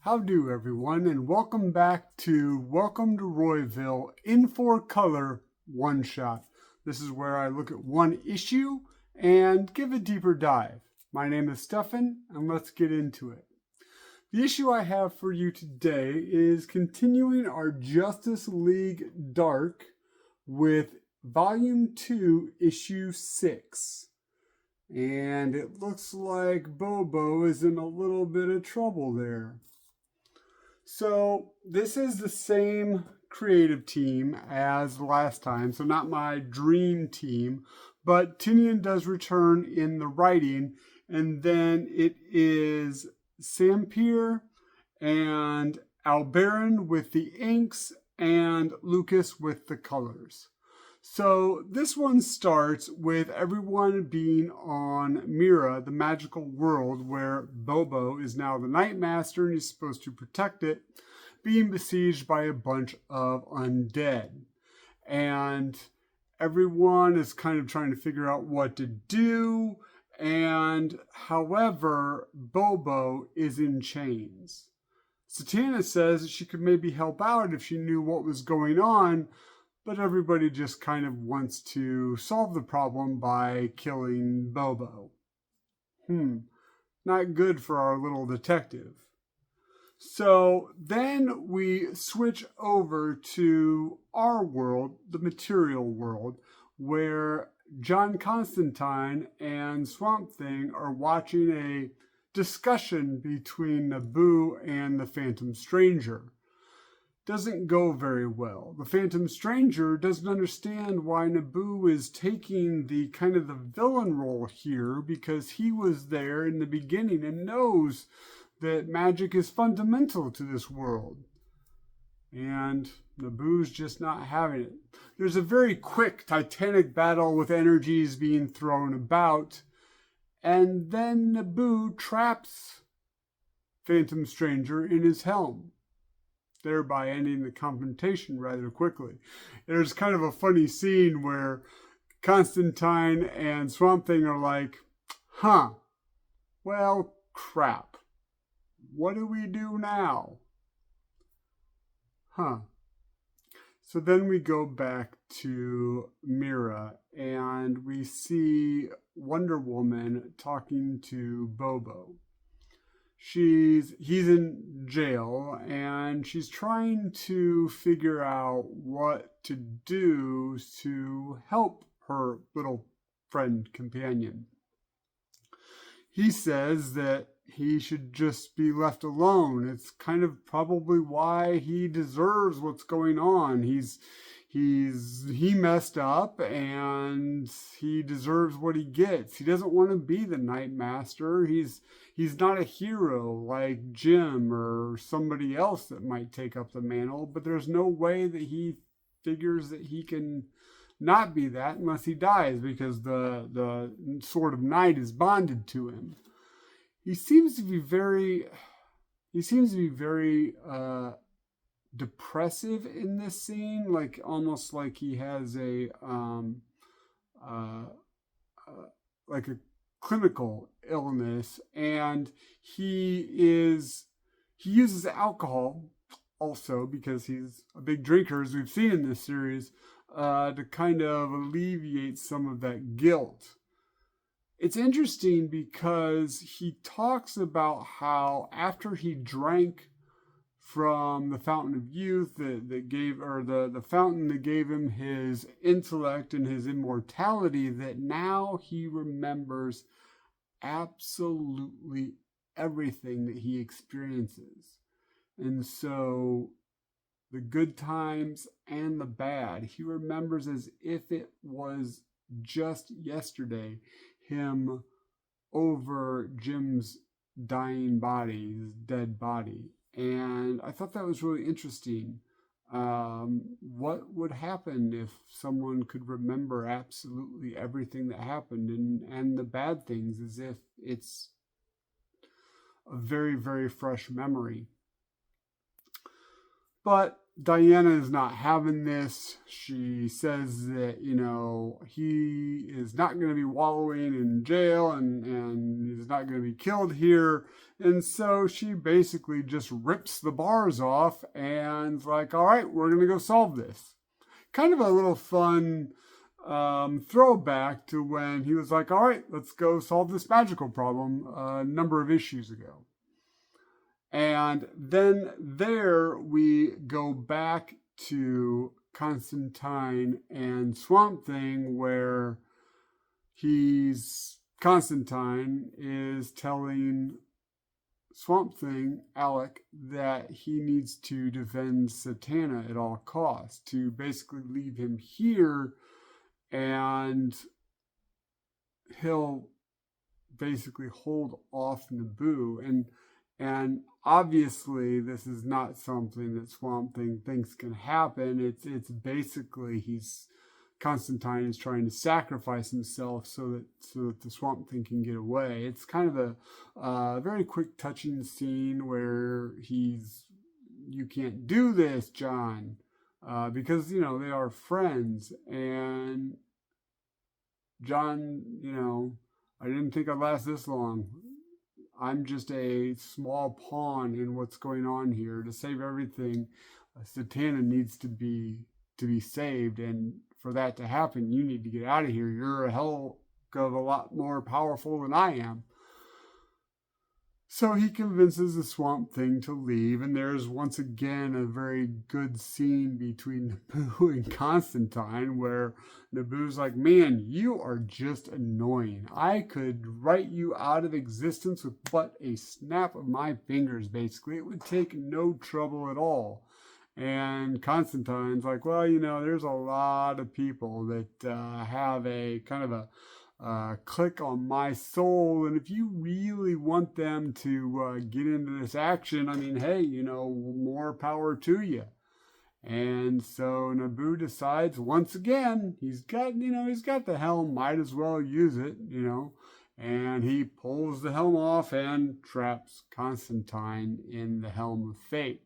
How do everyone, and welcome back to Welcome to Royville in 4-color one shot. This is where I look at one issue and give a deeper dive. My name is Stefan, and let's get into it. The issue I have for you today is continuing our Justice League Dark with Volume 2, Issue 6. And it looks like Bobo is in a little bit of trouble there. So this is the same creative team as last time, so not my dream team, but Tinian does return in the writing, and then it is Sampier and Albaran with the inks and Lucas with the colors. So this one starts with everyone being on Mira, the magical world where Bobo is now the Night Master and he's supposed to protect it, being besieged by a bunch of undead. And everyone is kind of trying to figure out what to do. And however, Bobo is in chains. Satana says she could maybe help out if she knew what was going on, but everybody just kind of wants to solve the problem by killing Bobo. Not good for our little detective. So then we switch over to our world, the material world, where John Constantine and Swamp Thing are watching a discussion between Naboo and the Phantom Stranger. Doesn't go very well. The Phantom Stranger doesn't understand why Naboo is taking the kind of the villain role here, because he was there in the beginning and knows that magic is fundamental to this world. And Naboo's just not having it. There's a very quick titanic battle with energies being thrown about, and then Naboo traps Phantom Stranger in his helm, thereby ending the confrontation rather quickly. There's kind of a funny scene where Constantine and Swamp Thing are like, well, crap. What do we do now? So then we go back to Mira and we see Wonder Woman talking to Bobo. He's in jail and she's trying to figure out what to do to help her little friend companion. He says that he should just be left alone. It's kind of probably why he deserves what's going on. He messed up and he deserves what he gets. He doesn't want to be the Night Master. He's not a hero like Jim or somebody else that might take up the mantle, but there's no way that he figures that he can not be that unless he dies, because the Sword of Night is bonded to him. He seems to be very depressive in this scene, like almost like he has a clinical illness, and he uses alcohol also because he's a big drinker, as we've seen in this series, to kind of alleviate some of that guilt. It's interesting because he talks about how after he drank from the Fountain of Youth the fountain that gave him his intellect and his immortality, that now he remembers absolutely everything that he experiences. And so the good times and the bad, he remembers as if it was just yesterday, him over Jim's dying body, his dead body. And I thought that was really interesting. What would happen if someone could remember absolutely everything that happened, and the bad things as if it's a very, very fresh memory? But Diana is not having this. She says that, he is not going to be wallowing in jail and he's not going to be killed here. And so she basically just rips the bars off and's like, all right, we're going to go solve this. Kind of a little fun throwback to when he was like, all right, let's go solve this magical problem a number of issues ago. And then there we go back to Constantine and Swamp Thing, where Constantine is telling Swamp Thing, Alec, that he needs to defend Satana at all costs, to basically leave him here and he'll basically hold off Naboo. And obviously, this is not something that Swamp Thing thinks can happen. It's basically Constantine is trying to sacrifice himself so that the Swamp Thing can get away. It's kind of a very quick, touching scene where you can't do this, John, because they are friends. And John, I didn't think I'd last this long. I'm just a small pawn in what's going on here. To save everything, Satana needs to be saved, and for that to happen, you need to get out of here. You're a hell of a lot more powerful than I am. So he convinces the Swamp Thing to leave, and there's once again a very good scene between Naboo and Constantine, where Naboo's like, man, you are just annoying. I could write you out of existence with but a snap of my fingers, basically. It would take no trouble at all. And Constantine's like, well, there's a lot of people that have a kind of a click on my soul, and if you really want them to get into this action, I mean, hey, more power to you. And so Naboo decides once again he's got the helm, might as well use it, and he pulls the helm off and traps Constantine in the helm of fate.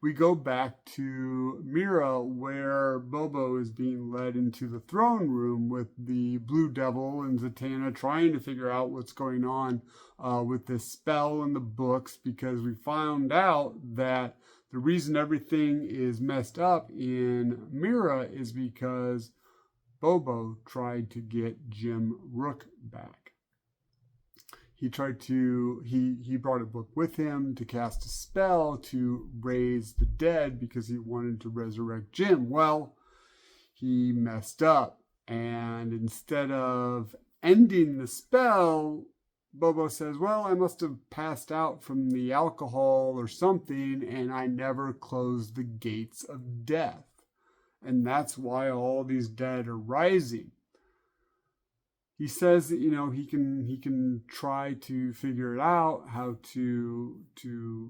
We go back to Mira, where Bobo is being led into the throne room with the Blue Devil and Zatanna trying to figure out what's going on with this spell in the books, because we found out that the reason everything is messed up in Mira is because Bobo tried to get Jim Rook back. He brought a book with him to cast a spell to raise the dead because he wanted to resurrect Jim. Well, he messed up, and instead of ending the spell, Bobo says, well, I must have passed out from the alcohol or something, and I never closed the gates of death. And that's why all these dead are rising. He says that he can try to figure it out, how to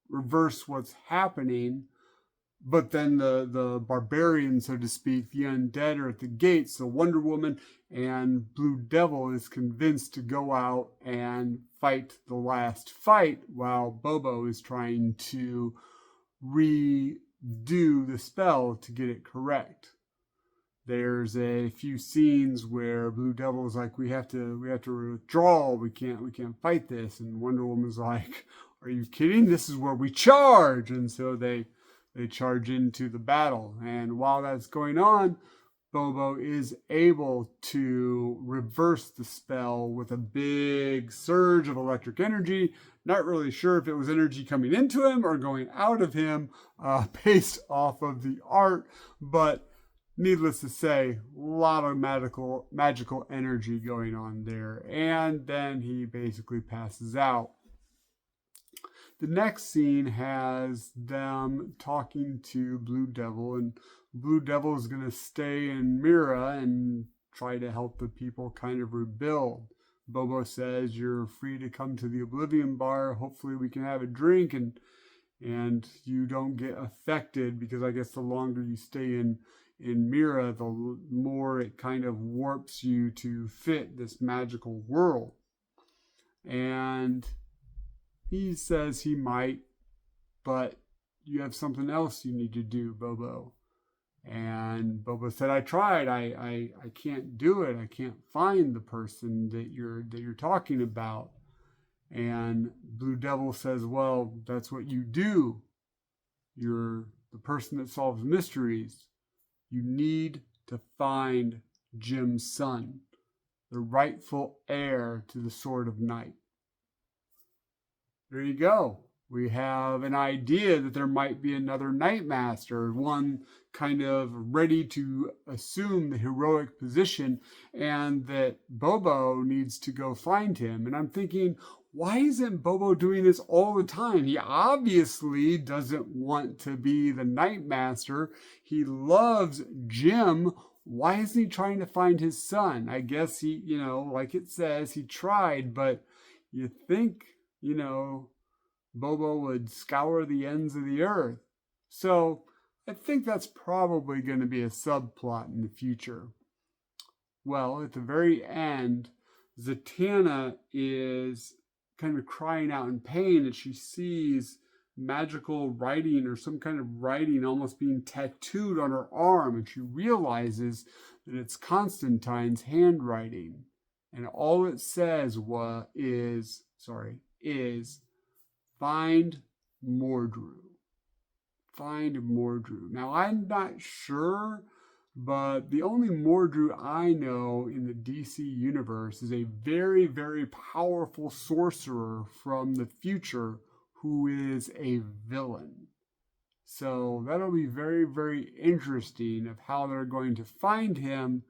reverse what's happening, but then the barbarians, so to speak, the undead, are at the gates. So Wonder Woman and Blue Devil is convinced to go out and fight the last fight, while Bobo is trying to redo the spell to get it correct. There's a few scenes where Blue Devil is like, we have to withdraw. We can't fight this. And Wonder Woman's like, are you kidding? This is where we charge. And so they charge into the battle. And while that's going on, Bobo is able to reverse the spell with a big surge of electric energy. Not really sure if it was energy coming into him or going out of him, based off of the art, but needless to say, a lot of magical energy going on there. And then he basically passes out. The next scene has them talking to Blue Devil, and Blue Devil is going to stay in Mira and try to help the people kind of rebuild. Bobo says, you're free to come to the Oblivion Bar. Hopefully we can have a drink and you don't get affected, because I guess the longer you stay in Mira, the more it kind of warps you to fit this magical world. And he says he might, but you have something else you need to do, Bobo. And Bobo said, I tried. I can't do it. I can't find the person that you're talking about. And Blue Devil says, well, that's what you do. You're the person that solves mysteries. You need to find Jim's son, the rightful heir to the Sword of Night. There you go. We have an idea that there might be another Nightmaster, one kind of ready to assume the heroic position, and that Bobo needs to go find him. And I'm thinking, why isn't Bobo doing this all the time? He obviously doesn't want to be the Nightmaster. He loves Jim. Why isn't he trying to find his son? I guess he, like it says, he tried, but you think, Bobo would scour the ends of the earth. So I think that's probably going to be a subplot in the future. Well, at the very end, Zatanna is kind of crying out in pain as she sees magical writing or some kind of writing almost being tattooed on her arm, and she realizes that it's Constantine's handwriting. And all it says is find Mordru. Find Mordru. Now, I'm not sure, but the only Mordru I know in the DC universe is a very, very powerful sorcerer from the future who is a villain. So that'll be very, very interesting of how they're going to find him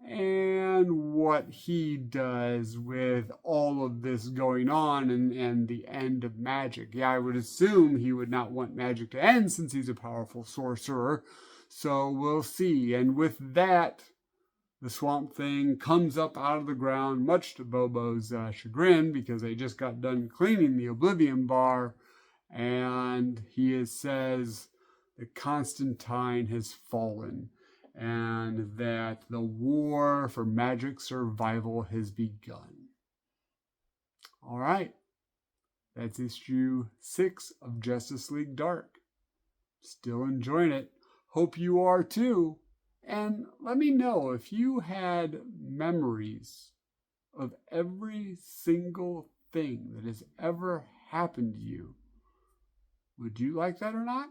and what he does with all of this going on and the end of magic. Yeah, I would assume he would not want magic to end since he's a powerful sorcerer. So we'll see. And with that, the Swamp Thing comes up out of the ground, much to Bobo's chagrin, because they just got done cleaning the Oblivion Bar. And he says that Constantine has fallen, and that the war for magic survival has begun. All right, that's issue 6 of Justice League Dark. Still enjoying it. Hope you are too. And let me know if you had memories of every single thing that has ever happened to you. Would you like that or not?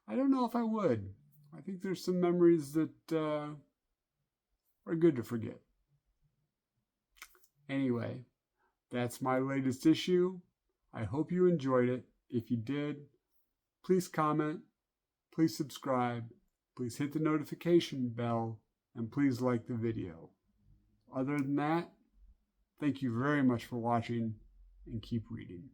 I don't know if I would. I think there's some memories that are good to forget. Anyway, that's my latest issue. I hope you enjoyed it. If you did, please comment, please subscribe, please hit the notification bell, and please like the video. Other than that, thank you very much for watching, and keep reading.